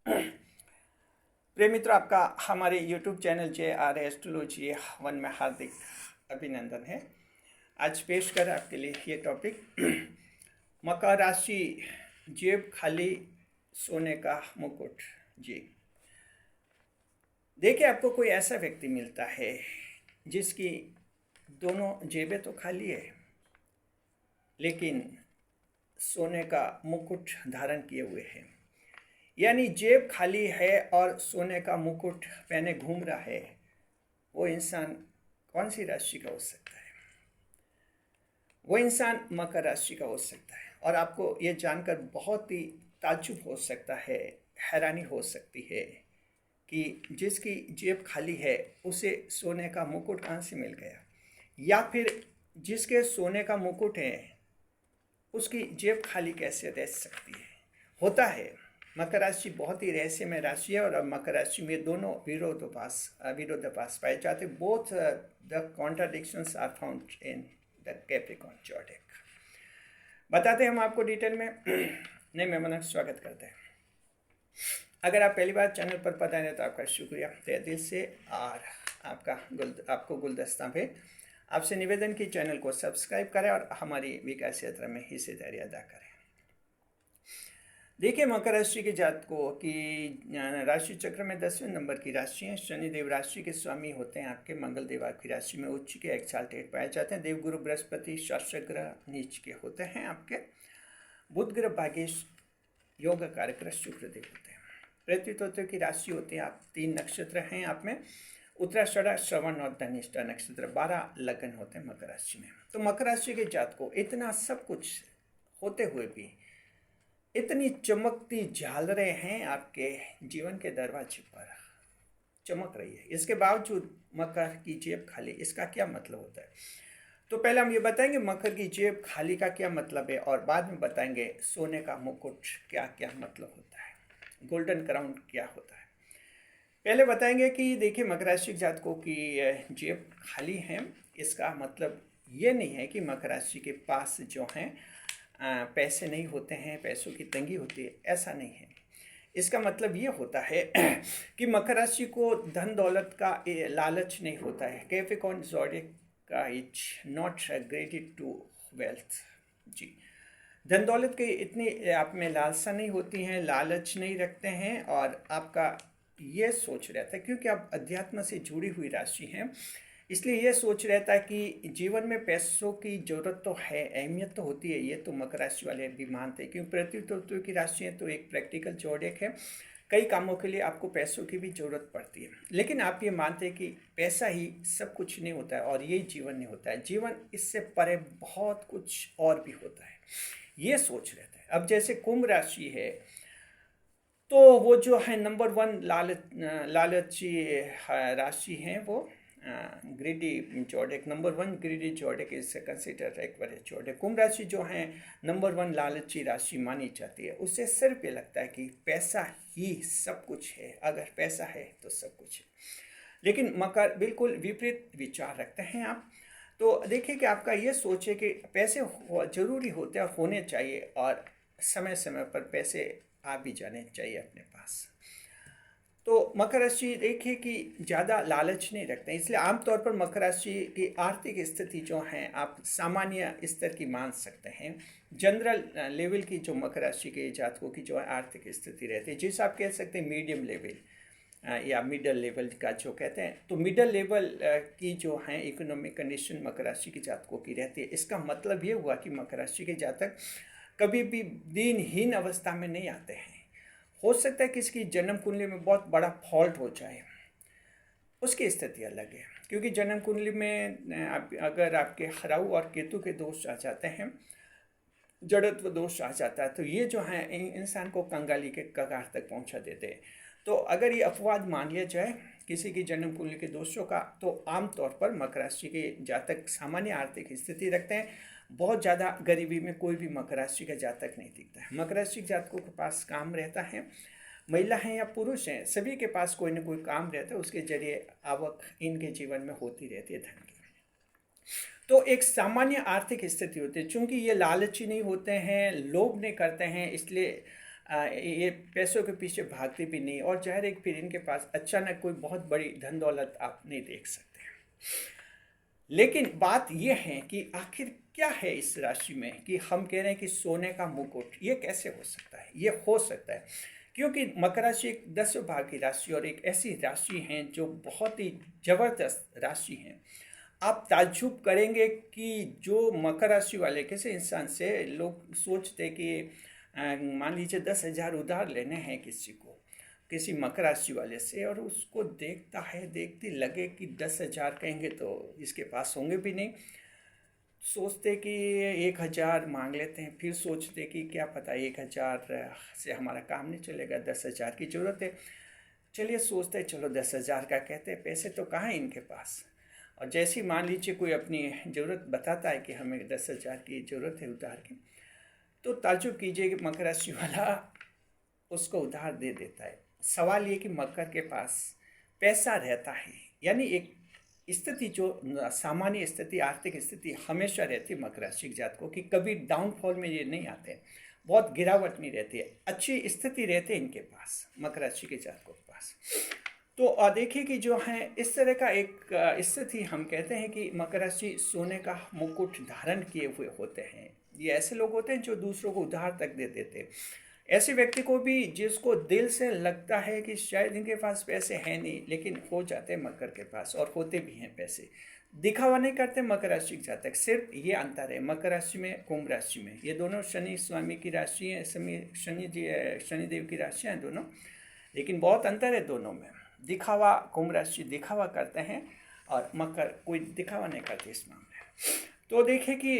प्रिय मित्रों, आपका हमारे YouTube चैनल JR एस्ट्रोलॉजी 1 में हार्दिक अभिनंदन है। आज पेश कर आपके लिए ये टॉपिक मकर राशि, जेब खाली सोने का मुकुट। जी देखिए, आपको कोई ऐसा व्यक्ति मिलता है जिसकी दोनों जेबें तो खाली है, लेकिन सोने का मुकुट धारण किए हुए है। यानी जेब खाली है और सोने का मुकुट पहने घूम रहा है। वो इंसान कौन सी राशि का हो सकता है? वो इंसान मकर राशि का हो सकता है। और आपको ये जानकर बहुत ही ताज्जुब हो सकता है, हैरानी हो सकती है कि जिसकी जेब खाली है उसे सोने का मुकुट कहाँ से मिल गया, या फिर जिसके सोने का मुकुट है उसकी जेब खाली कैसे रह सकती है। होता है, मकर राशि बहुत ही रहस्यमय राशि है और मकर राशि में दोनों विरोधाभास पाए जाते। Both the contradictions are found in the Capricorn zodiac. बताते हैं हम आपको डिटेल में। नए मेहमानों का स्वागत करते हैं। अगर आप पहली बार चैनल पर पधारे हैं तो आपका शुक्रिया तहे दिल से। और आपको गुलदस्ता में आपसे निवेदन की चैनल को सब्सक्राइब करें और हमारी विकास यात्रा में हिस्सेदारी अदा करें। देखिए, मकर राशि के जातकों की राशि चक्र में 10वें नंबर की राशि है। शनिदेव राशि के स्वामी होते हैं आपके। मंगल देव आपकी राशि में उच्च के एक्साल्टेड पाए जाते हैं। देवगुरु बृहस्पति शासक ग्रह नीच के होते हैं आपके। बुध ग्रह भाग्येश योग कारक शुक्र देव होते हैं। पृथ्वी तत्व की राशि होती है। आप 3 नक्षत्र हैं आप में, उत्तराषाढ़ा, श्रवण और धनिष्ठा नक्षत्र। 12 लगन होते हैं मकर राशि में। तो मकर राशि के जातकों इतना सब कुछ होते हुए भी इतनी चमकती झालरें हैं आपके जीवन के दरवाजे पर, चमक रही है। इसके बावजूद मकर की जेब खाली, इसका क्या मतलब होता है? तो पहले हम ये बताएंगे मकर की जेब खाली का क्या मतलब है, और बाद में बताएंगे सोने का मुकुट क्या क्या मतलब होता है, गोल्डन क्राउन क्या होता है। पहले बताएंगे कि देखिए, मकर राशि जातकों की जेब खाली है, इसका मतलब ये नहीं है कि मकर राशि के पास जो हैं पैसे नहीं होते हैं, पैसों की तंगी होती है, ऐसा नहीं है। इसका मतलब ये होता है कि मकर राशि को धन दौलत का लालच नहीं होता है। कैप्रिकॉर्न ज़ोडिएक का is not graded to wealth. जी, धन दौलत की इतनी आप में लालसा नहीं होती हैं, लालच नहीं रखते हैं, और आपका ये सोच रहता है, क्योंकि आप अध्यात्म से जुड़ी हुई राशि हैं, इसलिए ये सोच रहता है कि जीवन में पैसों की जरूरत तो है, अहमियत तो होती है। ये तो मकर राशि वाले भी मानते हैं, क्योंकि पृथ्वी तत्व की राशि है तो एक प्रैक्टिकल ज़ोडिएक है। कई कामों के लिए आपको पैसों की भी ज़रूरत पड़ती है, लेकिन आप ये मानते हैं कि पैसा ही सब कुछ नहीं होता है और ये जीवन नहीं होता है। जीवन इससे परे बहुत कुछ और भी होता है, ये सोच रहता है। अब जैसे कुंभ राशि है, तो वो जो है नंबर 1 लालची राशि है, वो greedy zodiac. Number 1 greedy zodiac is considered Aquarius zodiac. कुंभ राशि जो है नंबर 1 लालची राशि मानी जाती है। उससे सिर्फ ये लगता है कि पैसा ही सब कुछ है, अगर पैसा है तो सब कुछ है। लेकिन मकर बिल्कुल विपरीत विचार रखते हैं आप। तो देखिए कि आपका ये सोच है कि पैसे जरूरी होते हैं और होने चाहिए, और समय समय पर पैसे आ भी जाने चाहिए अपने पास। तो मकर राशि देखिए कि ज़्यादा लालच नहीं रखते हैं, इसलिए आमतौर पर मकर राशि की आर्थिक स्थिति जो है आप सामान्य स्तर की मान सकते हैं। जनरल लेवल की जो मकर राशि के जातकों की जो है आर्थिक स्थिति रहती है, जिसे आप कह सकते हैं मीडियम लेवल या मिडल लेवल का जो कहते हैं। तो मिडल लेवल की जो है इकोनॉमिक कंडीशन मकर राशि के जातकों की रहती है। इसका मतलब ये हुआ कि मकर राशि के जातक कभी भी दीनहीन अवस्था में नहीं आते हैं। हो सकता है कि इसकी जन्म कुंडली में बहुत बड़ा फॉल्ट हो जाए, उसकी स्थिति अलग है, क्योंकि जन्म कुंडली में अगर आपके राहु और केतु के दोष आ जाते हैं, जड़त्व दोष आ जाता है, तो ये जो है इंसान को कंगाली के कगार तक पहुंचा देते हैं। तो अगर ये अपवाद मान लिया जाए किसी की जन्म कुंडली के दोषों का, तो आमतौर पर मकर राशि के जातक सामान्य आर्थिक स्थिति रखते हैं। बहुत ज़्यादा गरीबी में कोई भी मकर राशि का जातक नहीं दिखता है। मकर राशि के जातकों के पास काम रहता है, महिला हैं या पुरुष हैं, सभी के पास कोई ना कोई काम रहता है, उसके जरिए आवक इनके जीवन में होती रहती है धन की। तो एक सामान्य आर्थिक स्थिति होती है। चूंकि ये लालची नहीं होते हैं, लोभ नहीं करते हैं, इसलिए ये पैसों के पीछे भागते भी नहीं, और जाहिर है कि फिर इनके पास अचानक कोई बहुत बड़ी धन दौलत आप नहीं देख सकते। लेकिन बात यह है कि आखिर क्या है इस राशि में कि हम कह रहे हैं कि सोने का मुकुट, ये कैसे हो सकता है? ये हो सकता है क्योंकि मकर राशि एक 10 भाव की राशि और एक ऐसी राशि है जो बहुत ही जबरदस्त राशि है। आप ताज्जुब करेंगे कि जो मकर राशि वाले किसी इंसान से लोग सोचते कि मान लीजिए 10,000 उधार लेने हैं किसी को, किसी मकर राशि वाले से, और उसको देखता है, देखते लगे कि 10,000 कहेंगे तो इसके पास होंगे भी नहीं, सोचते कि 1,000 मांग लेते हैं, फिर सोचते कि क्या पता 1,000 से हमारा काम नहीं चलेगा, 10,000 की ज़रूरत है। चलिए सोचते चलो 10,000 का कहते हैं, पैसे तो कहाँ हैं इनके पास। और जैसे ही मान लीजिए कोई अपनी ज़रूरत बताता है कि हमें 10,000 की ज़रूरत है उधार की, तो ताज्जुब कीजिए कि मकर राशि वाला उसको उधार दे देता है। सवाल ये कि मकर के पास पैसा रहता है, यानी एक स्थिति जो सामान्य स्थिति, आर्थिक स्थिति हमेशा रहती है मकर राशि के जातकों की, कभी डाउनफॉल में ये नहीं आते, बहुत गिरावट नहीं रहती है, अच्छी स्थिति रहती है इनके पास, मकर राशि के जातकों के पास। तो देखिए कि जो है इस तरह का एक स्थिति, हम कहते हैं कि मकर राशि सोने का मुकुट धारण किए हुए होते हैं। ये ऐसे लोग होते हैं जो दूसरों को उधार तक दे देते हैं। ऐसे व्यक्ति को भी जिसको दिल से लगता है कि शायद इनके पास पैसे हैं नहीं, लेकिन हो जाते हैं मकर के पास, और होते भी हैं पैसे, दिखावा नहीं करते मकर राशि के जातक। सिर्फ ये अंतर है मकर राशि में कुंभ राशि में, ये दोनों शनि स्वामी की राशि है, शनिदेव की राशियाँ हैं दोनों, लेकिन बहुत अंतर है दोनों में। दिखावा, कुंभ राशि दिखावा करते हैं और मकर कोई दिखावा नहीं करते इस मामले। तो देखिए कि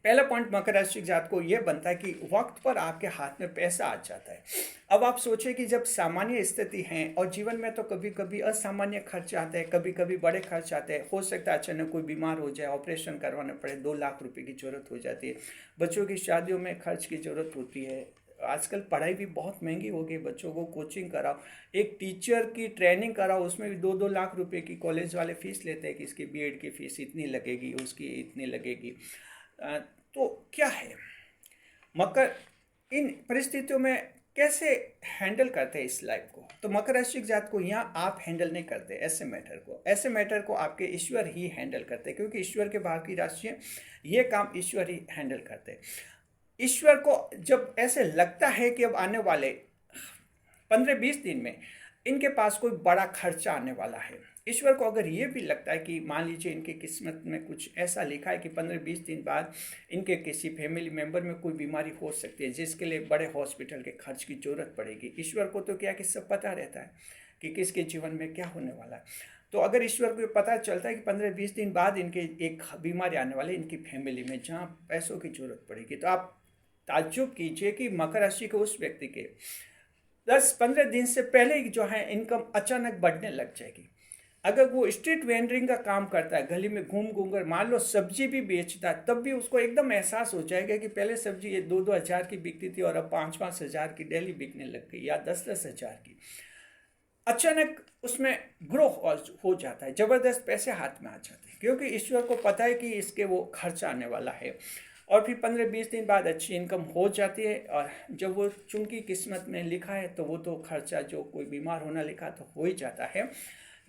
पहला पॉइंट मकर राशि के जात को यह बनता है कि वक्त पर आपके हाथ में पैसा आ जाता है। अब आप सोचें कि जब सामान्य स्थिति है, और जीवन में तो कभी कभी असामान्य खर्च आते हैं, कभी कभी बड़े खर्च आते हैं, हो सकता है अचानक कोई बीमार हो जाए, ऑपरेशन करवाना पड़े, 2 लाख रुपए की जरूरत हो जाती है, बच्चों की शादियों में खर्च की जरूरत होती है, आजकल पढ़ाई भी बहुत महंगी हो गई, बच्चों को कोचिंग कराओ, एक टीचर की ट्रेनिंग कराओ, उसमें भी 2-2 लाख रुपए की कॉलेज वाले फीस लेते हैं कि इसकी बीएड की फीस इतनी लगेगी, उसकी इतनी लगेगी। तो क्या है मकर इन परिस्थितियों में कैसे हैंडल करते हैं इस लाइफ को? तो मकर राशि के जात को यहाँ आप हैंडल नहीं करते ऐसे मैटर को आपके ईश्वर ही हैंडल करते हैं, क्योंकि ईश्वर के बाहर की राशि है, ये काम ईश्वर ही हैंडल करते हैं। ईश्वर को जब ऐसे लगता है कि अब आने वाले 15-20 दिन में इनके पास कोई बड़ा खर्चा आने वाला है, ईश्वर को अगर ये भी लगता है कि मान लीजिए इनकी किस्मत में कुछ ऐसा लिखा है कि 15-20 दिन बाद इनके किसी फैमिली मेंबर में कोई बीमारी हो सकती है जिसके लिए बड़े हॉस्पिटल के खर्च की ज़रूरत पड़ेगी, ईश्वर को तो क्या कि सब पता रहता है कि किसके जीवन में क्या होने वाला है। तो अगर ईश्वर को पता चलता है कि 15-20 दिन बाद इनके एक बीमारी आने वाली इनकी फैमिली में जहाँ पैसों की ज़रूरत पड़ेगी, तो आप ताज्जुब कीजिए कि मकर राशि के उस व्यक्ति के 10-15 दिन से पहले ही जो है इनकम अचानक बढ़ने लग जाएगी। अगर वो स्ट्रीट वेंडरिंग का काम करता है, गली में घूम घूम कर मान लो सब्जी भी बेचता है, तब भी उसको एकदम एहसास हो जाएगा कि पहले सब्जी ये 2-2 हज़ार की बिकती थी और अब 5-5 हज़ार की डेली बिकने लग गई, या 10-10 हज़ार की। अचानक उसमें ग्रो हो जाता है, ज़बरदस्त पैसे हाथ में आ जाते हैं, क्योंकि ईश्वर को पता है कि इसके वो खर्चा आने वाला है। और फिर 15-20 दिन बाद अच्छी इनकम हो जाती है, और जब वो चूंकि किस्मत में लिखा है तो वो तो खर्चा जो कोई बीमार होना लिखा तो हो ही जाता है,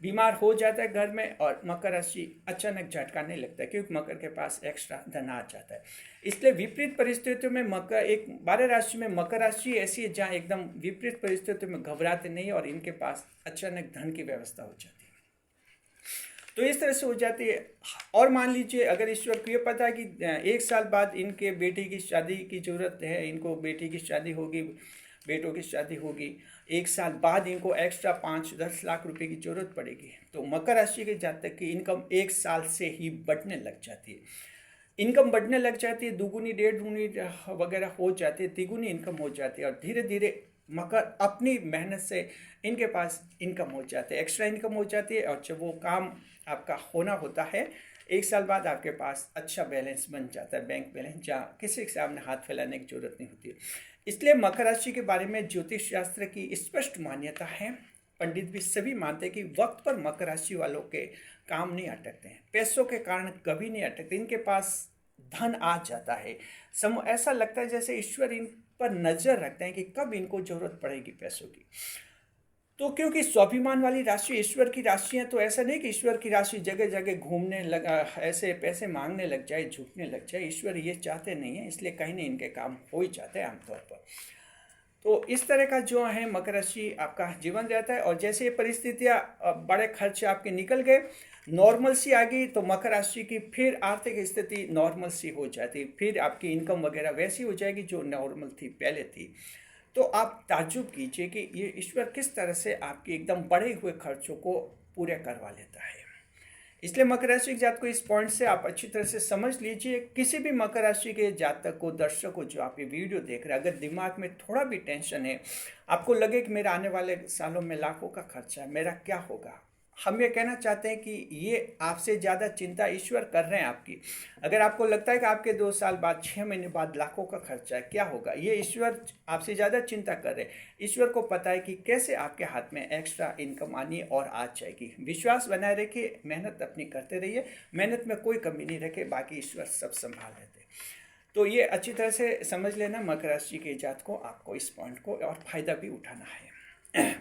बीमार हो जाता है घर में, और मकर राशि अचानक झटका नहीं लगता है क्योंकि मकर के पास एक्स्ट्रा धन आ जाता है। इसलिए विपरीत परिस्थितियों में मकर एक 12 राशि में मकर राशि ऐसी है जहाँ एकदम विपरीत परिस्थितियों में घबराते नहीं और इनके पास अचानक धन की व्यवस्था हो जाती है। तो इस तरह से हो जाती है। और मान लीजिए अगर ईश्वर को ये पता है कि 1 साल बाद इनके बेटी की शादी की ज़रूरत है, इनको बेटी की शादी होगी, बेटों की शादी होगी, 1 साल बाद इनको एक्स्ट्रा 5-10 लाख रुपए की ज़रूरत पड़ेगी, तो मकर राशि के जातक की इनकम 1 साल से ही बढ़ने लग जाती है। इनकम बढ़ने लग जाती है, दुगुनी 1.5 गुनी वगैरह हो जाती है, तिगुनी इनकम हो जाती है, और धीरे धीरे मकर अपनी मेहनत से इनके पास इनकम हो जाती है, एक्स्ट्रा इनकम हो जाती है, और जब वो काम आपका होना होता है 1 साल बाद आपके पास अच्छा बैलेंस बन जाता है, बैंक बैलेंस, जहाँ किसी के सामने हाथ फैलाने की जरूरत नहीं होती है। इसलिए मकर राशि के बारे में ज्योतिष शास्त्र की स्पष्ट मान्यता है, पंडित भी सभी मानते हैं कि वक्त पर मकर राशि वालों के काम नहीं अटकते हैं, पैसों के कारण कभी नहीं अटकते, इनके पास धन आ जाता है। ऐसा लगता है जैसे ईश्वर इन पर नज़र रखते हैं कि कब इनको ज़रूरत पड़ेगी पैसों की। तो क्योंकि स्वाभिमान वाली राशि ईश्वर की राशि है, तो ऐसा नहीं कि ईश्वर की राशि जगह जगह घूमने लगा, ऐसे पैसे मांगने लग जाए, झुकने लग जाए। ईश्वर ये चाहते नहीं है, इसलिए कहीं नहीं इनके काम हो ही जाते हैं आमतौर पर। तो इस तरह का जो है मकर राशि आपका जीवन रहता है। और जैसे ये परिस्थितियाँ बड़े खर्चे आपके निकल गए, नॉर्मल सी आ गई, तो मकर राशि की फिर आर्थिक स्थिति नॉर्मल सी हो जाती, फिर आपकी इनकम वगैरह वैसी हो जाएगी जो नॉर्मल थी पहले थी। तो आप ताज्जुब कीजिए कि ये ईश्वर किस तरह से आपके एकदम बढ़े हुए खर्चों को पूरे करवा लेता है। इसलिए मकर राशि के जातक को इस पॉइंट से आप अच्छी तरह से समझ लीजिए। किसी भी मकर राशि के जातक को, दर्शक को जो आप ये वीडियो देख रहे हैं, अगर दिमाग में थोड़ा भी टेंशन है, आपको लगे कि मेरा आने वाले सालों में लाखों का खर्चा है, मेरा क्या होगा, हम ये कहना चाहते हैं कि ये आपसे ज़्यादा चिंता ईश्वर कर रहे हैं आपकी। अगर आपको लगता है कि आपके 2 साल बाद, 6 महीने बाद लाखों का खर्चा है, क्या होगा, ये ईश्वर आपसे ज़्यादा चिंता कर रहे हैं। ईश्वर को पता है कि कैसे आपके हाथ में एक्स्ट्रा इनकम आनी है और आ जाएगी। विश्वास बनाए रखिए, मेहनत अपनी करते रहिए, मेहनत में कोई कमी नहीं रखे, बाकी ईश्वर सब संभाल लेते हैं। तो ये अच्छी तरह से समझ लेना मकर राशि के जातक को, आपको इस पॉइंट को और फायदा भी उठाना है।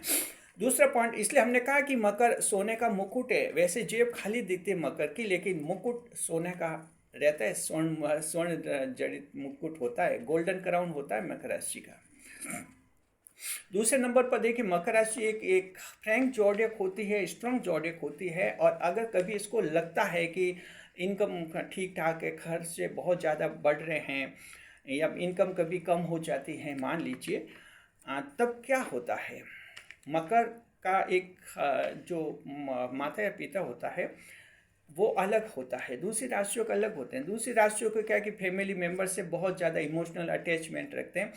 दूसरा पॉइंट, इसलिए हमने कहा कि मकर सोने का मुकुट है। वैसे जेब खाली दिखती है मकर की, लेकिन मुकुट सोने का रहता है, स्वर्ण जड़ित मुकुट होता है, गोल्डन क्राउन होता है मकर राशि का। दूसरे नंबर पर देखिए, मकर राशि एक फ्रैंक जोडियक होती है, स्ट्रॉन्ग जोडियक होती है। और अगर कभी इसको लगता है कि इनकम ठीक ठाक है, खर्चे बहुत ज़्यादा बढ़ रहे हैं, या इनकम कभी कम हो जाती है, मान लीजिए, तब क्या होता है, मकर का एक जो माता या पिता होता है वो अलग होता है, दूसरी राशियों का अलग होते हैं। दूसरी राशियों को क्या है कि फैमिली मेम्बर से बहुत ज़्यादा इमोशनल अटैचमेंट रखते हैं।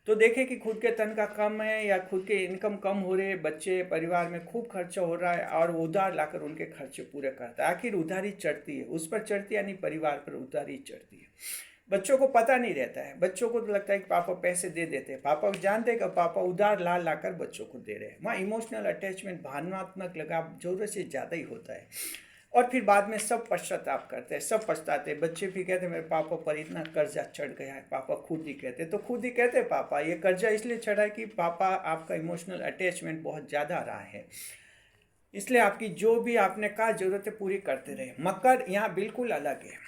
तो देखें कि खुद के तनख्वाह कम है या खुद के इनकम कम हो रही है, बच्चे परिवार में खूब खर्चा हो रहा है और उधार लाकर उनके खर्चे पूरे करता है। आखिर उधारी चढ़ती है, उस पर चढ़ती है, यानी परिवार पर उधारी चढ़ती है। बच्चों को पता नहीं रहता है, बच्चों को तो लगता है कि पापा पैसे दे देते हैं, पापा जानते हैं कि पापा उधार ला लाकर बच्चों को दे रहे हैं। वहाँ इमोशनल अटैचमेंट, भावनात्मक लगाव ज़रूरत से ज़्यादा ही होता है। और फिर बाद में सब पश्चाताप करते हैं, सब पछताते हैं। बच्चे भी कहते हैं मेरे पापा पर इतना कर्जा चढ़ गया है, पापा खुद ही कहते हैं। तो खुद ही कहते हैं पापा ये कर्जा इसलिए चढ़ा है कि पापा आपका इमोशनल अटैचमेंट बहुत ज़्यादा रहा है, इसलिए आपकी जो भी आपने कहा ज़रूरतें पूरी करते रहे। मकर यहाँ बिल्कुल अलग है,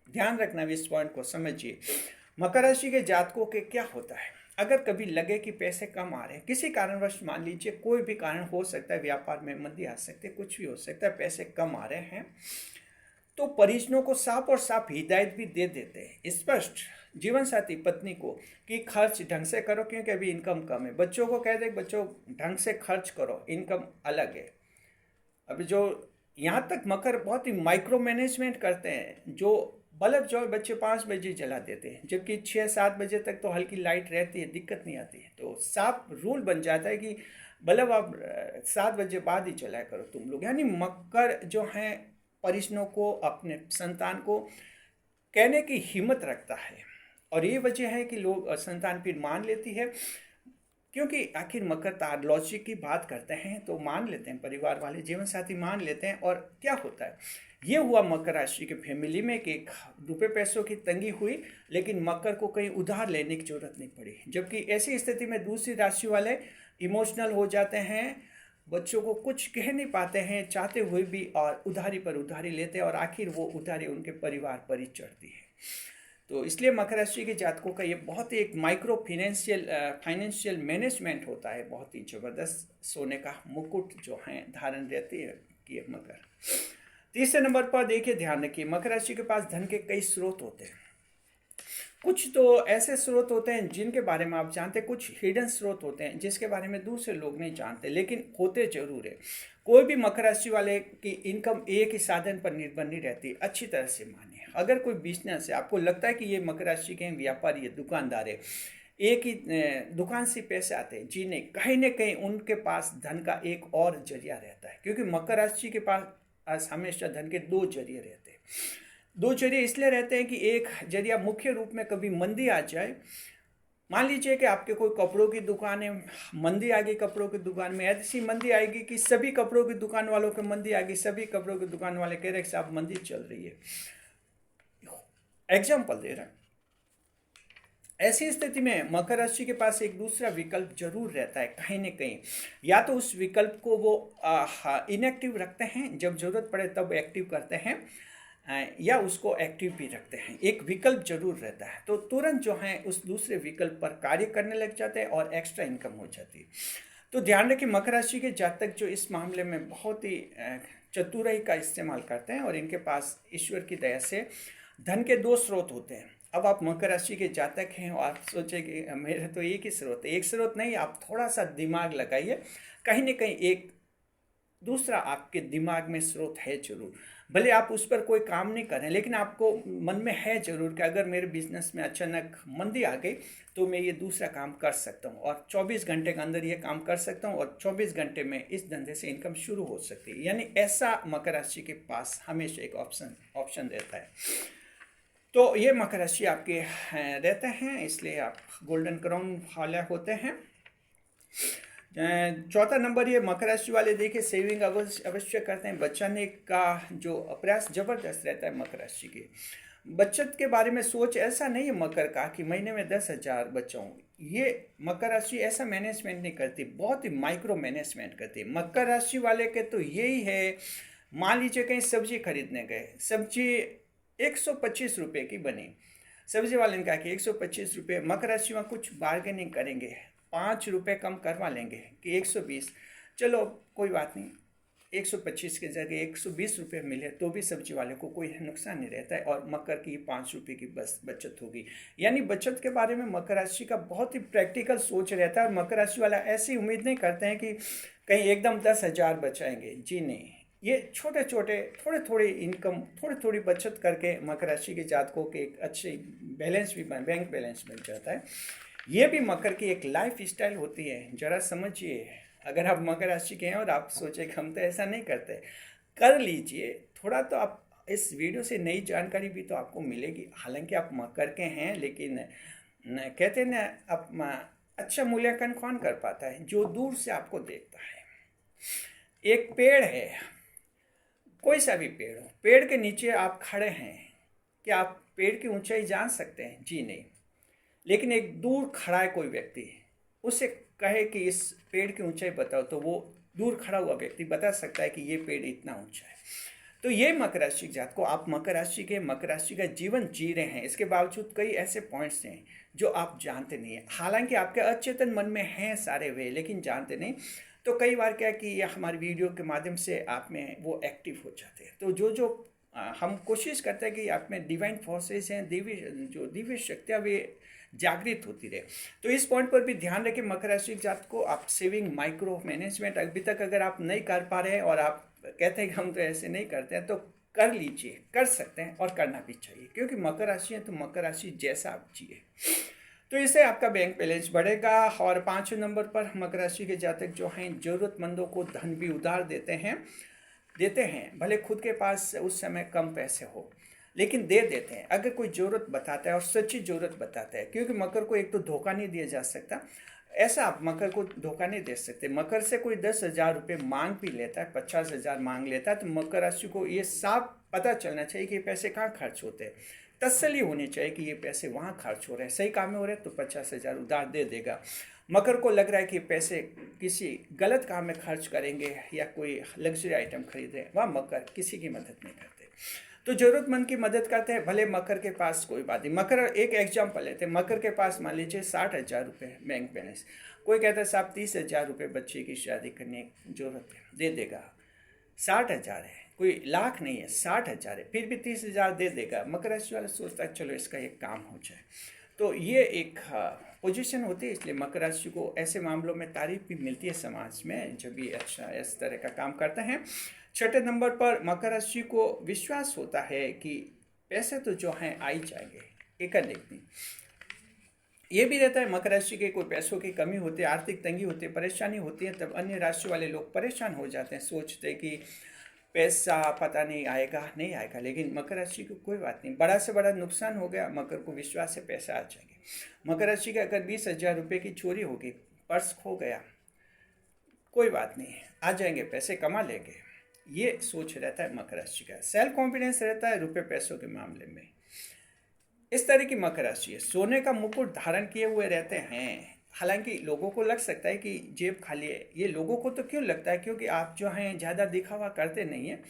ध्यान रखना, इस पॉइंट को समझिए। मकर राशि के जातकों के क्या होता है, अगर कभी लगे कि पैसे कम आ रहे हैं, किसी कारणवश, मान लीजिए कोई भी कारण हो सकता है, व्यापार में मंदी आ सकती है, कुछ भी हो सकता है, पैसे कम आ रहे हैं, तो परिजनों को साफ और साफ हिदायत भी दे देते हैं, स्पष्ट, जीवन साथी पत्नी को, कि खर्च ढंग से करो क्योंकि अभी इनकम कम है। बच्चों को कह दे बच्चों ढंग से खर्च करो, इनकम अलग है। अभी जो यहाँ तक मकर बहुत ही माइक्रो मैनेजमेंट करते हैं, जो बल्ब जो बच्चे 5 बजे जला देते हैं, जबकि 6-7 बजे तक तो हल्की लाइट रहती है, दिक्कत नहीं आती है। तो साफ रूल बन जाता है कि बल्ब आप 7 बजे बाद ही जलाया करो तुम लोग। यानी मकर जो हैं परिजनों को, अपने संतान को कहने की हिम्मत रखता है। और ये वजह है कि लोग, संतान फिर मान लेती है, क्योंकि आखिर मकर लॉजिक की बात करते हैं तो मान लेते हैं, परिवार वाले, जीवन साथी मान लेते हैं। और क्या होता है, ये हुआ मकर राशि के फैमिली में कि रुपए पैसों की तंगी हुई, लेकिन मकर को कहीं उधार लेने की जरूरत नहीं पड़ी। जबकि ऐसी स्थिति में दूसरी राशि वाले इमोशनल हो जाते हैं, बच्चों को कुछ कह नहीं पाते हैं चाहते हुए भी, और उधारी पर उधारी लेते हैं, और आखिर वो उधारी उनके परिवार पर ही चढ़ती है। तो इसलिए मकर राशि के जातकों का ये बहुत ही एक माइक्रो फाइनेंशियल मैनेजमेंट होता है, बहुत ही ज़बरदस्त सोने का मुकुट जो है धारण रहती है कि मकर। तीसरे नंबर पर देखिए, ध्यान रखिए, मकर राशि के पास धन के कई स्रोत होते हैं। कुछ तो ऐसे स्रोत होते हैं जिनके बारे में आप जानते हैं, कुछ हिडन स्रोत होते हैं जिसके बारे में दूसरे लोग नहीं जानते, लेकिन होते जरूर है। कोई भी मकर राशि वाले की इनकम एक ही साधन पर निर्भर नहीं रहती। अच्छी तरह से मानिए, अगर कोई बिजनेस है, आपको लगता है कि ये मकर राशि के व्यापारी है, दुकानदार है, एक ही दुकान से पैसे आते हैं, जी नहीं, कहीं ना कहीं उनके पास धन का एक और जरिया रहता है। क्योंकि मकर राशि के पास हमेशा धन के 2 जरिए रहते हैं। 2 जरिए इसलिए रहते हैं कि एक जरिया मुख्य रूप में कभी मंदी आ जाए, मान लीजिए कि आपके कोई कपड़ों की दुकान है, मंदी आ गई कपड़ों की दुकान में, ऐसी मंदी आएगी कि सभी कपड़ों की दुकान वालों की मंदी आ गई, सभी कपड़ों की दुकान वाले कह रहे हैं साहब मंदी चल रही है। एग्जाम्पल दे रहा है, ऐसी स्थिति में मकर राशि के पास एक दूसरा विकल्प जरूर रहता है कहीं न कहीं। या तो उस विकल्प को वो इनएक्टिव रखते हैं, जब जरूरत पड़े तब एक्टिव करते हैं, या उसको एक्टिव भी रखते हैं। एक विकल्प जरूर रहता है, तो तुरंत जो है उस दूसरे विकल्प पर कार्य करने लग जाते हैं और एक्स्ट्रा इनकम हो जाती है। तो ध्यान रखिए, मकर राशि के जातक जो इस मामले में बहुत ही चतुराई का इस्तेमाल करते हैं और इनके पास ईश्वर की दया से धन के दो स्रोत होते हैं। अब आप मकर राशि के जातक हैं और आप सोचें कि मेरे तो एक ही स्रोत है। एक स्रोत नहीं, आप थोड़ा सा दिमाग लगाइए, कहीं ना कहीं एक दूसरा आपके दिमाग में स्रोत है जरूर। भले आप उस पर कोई काम नहीं करें, लेकिन आपको मन में है जरूर कि अगर मेरे बिजनेस में अचानक मंदी आ गई तो मैं ये दूसरा काम कर सकता हूँ और 24 घंटे के अंदर ये काम कर सकता हूँ और 24 घंटे में इस धंधे से इनकम शुरू हो सकती है। यानी ऐसा मकर राशि के पास हमेशा एक ऑप्शन रहता है। तो ये मकर राशि आपके रहते हैं, इसलिए आप गोल्डन क्राउन वाले होते हैं। चौथा नंबर, ये मकर राशि वाले देखिए सेविंग अवश्य करते हैं। बचाने का जो प्रयास जबरदस्त रहता है मकर राशि के। बचत के बारे में सोच ऐसा नहीं है मकर का कि महीने में 10,000 बचाऊं। ये मकर राशि ऐसा मैनेजमेंट नहीं करती, बहुत ही माइक्रो मैनेजमेंट करती है मकर राशि वाले के। तो यही है, मान लीजिए कहीं सब्जी खरीदने गए, सब्जी 125 रुपये की बनी, सब्जी वाले ने कहा कि 125 रुपये, मकर राशि में कुछ बार्गेनिंग करेंगे, 5 रुपये कम करवा लेंगे कि 120, चलो कोई बात नहीं, 125 की जगह 120 रुपये मिले तो भी सब्जी वाले को कोई नुकसान नहीं रहता है और मकर की 5 रुपये की बस बचत होगी। यानी बचत के बारे में मकर राशि का बहुत ही प्रैक्टिकल सोच रहता है और मकर राशि वाला ऐसी उम्मीद नहीं करते हैं कि कहीं एकदम 10,000 बचाएंगे। जी नहीं, ये छोटे छोटे थोड़े थोड़े इनकम, थोड़ी थोड़ी बचत करके मकर राशि के जातकों के एक अच्छे बैलेंस भी बैंक बैलेंस बन जाता है। ये भी मकर की एक लाइफ स्टाइल होती है, जरा समझिए। अगर आप मकर राशि के हैं और आप सोचे कि हम तो ऐसा नहीं करते, कर लीजिए थोड़ा, तो आप इस वीडियो से नई जानकारी भी तो आपको मिलेगी। हालांकि आप मकर के हैं, लेकिन कहते हैं ना, आप अच्छा मूल्यांकन कौन कर पाता है? जो दूर से आपको देखता है। एक पेड़ है, कोई सा भी पेड़ हो, पेड़ के नीचे आप खड़े हैं, क्या आप पेड़ की ऊंचाई जान सकते हैं? जी नहीं। लेकिन एक दूर खड़ा है कोई व्यक्ति, उसे कहे कि इस पेड़ की ऊंचाई बताओ, तो वो दूर खड़ा हुआ व्यक्ति बता सकता है कि ये पेड़ इतना ऊंचा है। तो ये मकर राशि जात को, आप मकर राशि का जीवन जी रहे हैं, इसके बावजूद कई ऐसे पॉइंट्स हैं जो आप जानते नहीं हैं। हालांकि आपके अचेतन मन में हैं सारे वे, लेकिन जानते नहीं। तो कई बार क्या कि ये हमारी वीडियो के माध्यम से आप में वो एक्टिव हो जाते हैं। तो जो हम कोशिश करते हैं कि आप में डिवाइन फोर्सेस हैं, दिव्य शक्तियाँ वे जागृत होती रहे। तो इस पॉइंट पर भी ध्यान रखें मकर राशि जात को, आप सेविंग माइक्रो मैनेजमेंट अभी तक अगर आप नहीं कर पा रहे हैं और आप कहते हैं कि हम तो ऐसे नहीं करते हैं, तो कर लीजिए, कर सकते हैं और करना भी चाहिए, क्योंकि मकर राशि है तो मकर राशि जैसा आप जिए तो इससे आपका बैंक बैलेंस बढ़ेगा। और 5वें नंबर पर मकर राशि के जातक जो हैं जरूरतमंदों को धन भी उधार देते हैं। भले खुद के पास उस समय कम पैसे हो, लेकिन दे देते हैं अगर कोई ज़रूरत बताता है और सच्ची ज़रूरत बताता है। क्योंकि मकर को एक तो धोखा नहीं दिया जा सकता, ऐसा आप मकर को धोखा नहीं दे सकते। मकर से कोई 10,000 रुपये मांग भी लेता है, 50,000 मांग लेता है, तो मकर राशि को ये साफ पता चलना चाहिए कि ये पैसे कहाँ खर्च होते हैं। तसल्ली होनी चाहिए कि ये पैसे वहाँ खर्च हो रहे हैं, सही काम में हो रहे हैं, तो 50,000 उधार दे देगा। मकर को लग रहा है कि पैसे किसी गलत काम में खर्च करेंगे या कोई लग्जरी आइटम खरीद रहे हैं, वह मकर किसी की मदद नहीं करते, तो जरूरतमंद की मदद करते हैं। भले मकर के पास कोई बात नहीं, मकर एक एग्जाम्पल लेते हैं, मकर के पास मान लीजिए 60,000 रुपये बैंक बैलेंस, कोई कहता है साहब 30,000 रुपये बच्चे की शादी करने की जरूरत है, दे देगा। 60,000 है, कोई लाख नहीं है, 60,000 है, फिर भी 30,000 दे देगा। मकर राशि वाला सोचता है चलो इसका एक काम हो जाए। तो ये एक पोजीशन होती है, इसलिए मकर राशि को ऐसे मामलों में तारीफ भी मिलती है समाज में जब भी अच्छा इस तरह का काम करते हैं। 6ठे नंबर पर मकर राशि को विश्वास होता है कि पैसे तो जो हैं आ ही जाएंगे, एक नहीं। ये भी रहता है मकर राशि के कोई पैसों की कमी होती है, आर्थिक तंगी होती है, परेशानी होती है, तब अन्य राशि वाले लोग परेशान हो जाते हैं, सोचते हैं कि पैसा पता नहीं आएगा नहीं आएगा। लेकिन मकर राशि को कोई बात नहीं, बड़ा से बड़ा नुकसान हो गया, मकर को विश्वास है पैसा आ जाएंगे। मकर राशि के अगर 20,000 रुपये की चोरी होगी, पर्स खो गया, कोई बात नहीं, आ जाएंगे, पैसे कमा लेंगे, ये सोच रहता है मकर राशि का। सेल्फ कॉन्फिडेंस रहता है रुपये पैसों के मामले में। इस तरह की मकर राशि है, सोने का मुकुट धारण किए हुए रहते हैं। हालांकि लोगों को लग सकता है कि जेब खाली है, ये लोगों को तो क्यों लगता है, क्योंकि आप जो हैं ज़्यादा दिखावा करते नहीं हैं,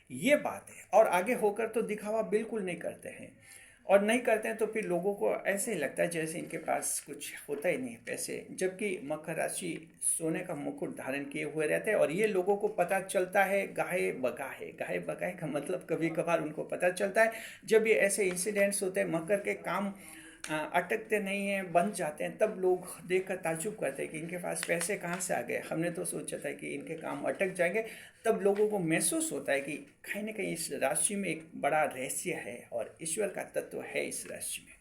ये बात है। और आगे होकर तो दिखावा बिल्कुल नहीं करते हैं, और नहीं करते हैं तो फिर लोगों को ऐसे ही लगता है जैसे इनके पास कुछ होता ही नहीं है पैसे, जबकि मकर राशि सोने का मुकुट धारण किए हुए रहते हैं। और ये लोगों को पता चलता है गाहे बगाहे, गाहे बगाहे का मतलब कभी कभार उनको पता चलता है जब ये ऐसे इंसिडेंट्स होते हैं, मकर के काम अटकते नहीं हैं, बंद जाते हैं, तब लोग देखकर ताज्जुब करते हैं कि इनके पास पैसे कहाँ से आ गए, हमने तो सोचा था कि इनके काम अटक जाएंगे। तब लोगों को महसूस होता है कि कहीं ना कहीं इस राशि में एक बड़ा रहस्य है और ईश्वर का तत्व है इस राशि में।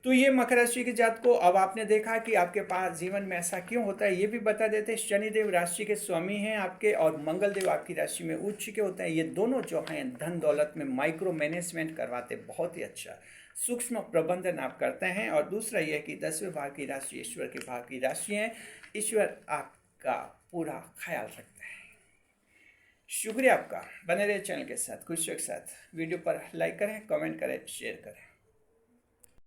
तो ये मकर राशि के जात को अब आपने देखा कि आपके पास जीवन में ऐसा क्यों होता है, ये भी बता देते हैं। शनिदेव राशि के स्वामी हैं आपके, और मंगल देव आपकी राशि में उच्च के होते हैं। ये दोनों जो हैं धन दौलत में माइक्रो मैनेजमेंट करवाते, बहुत ही अच्छा सूक्ष्म प्रबंधन आप करते हैं। और दूसरा यह कि 10वें भाव की राशि ईश्वर के भाव की राशि है, ईश्वर आपका पूरा ख्याल रखते हैं। शुक्रिया आपका, बने रहे चैनल के साथ, खुशियों के साथ। वीडियो पर लाइक करें, कमेंट करें, शेयर करें।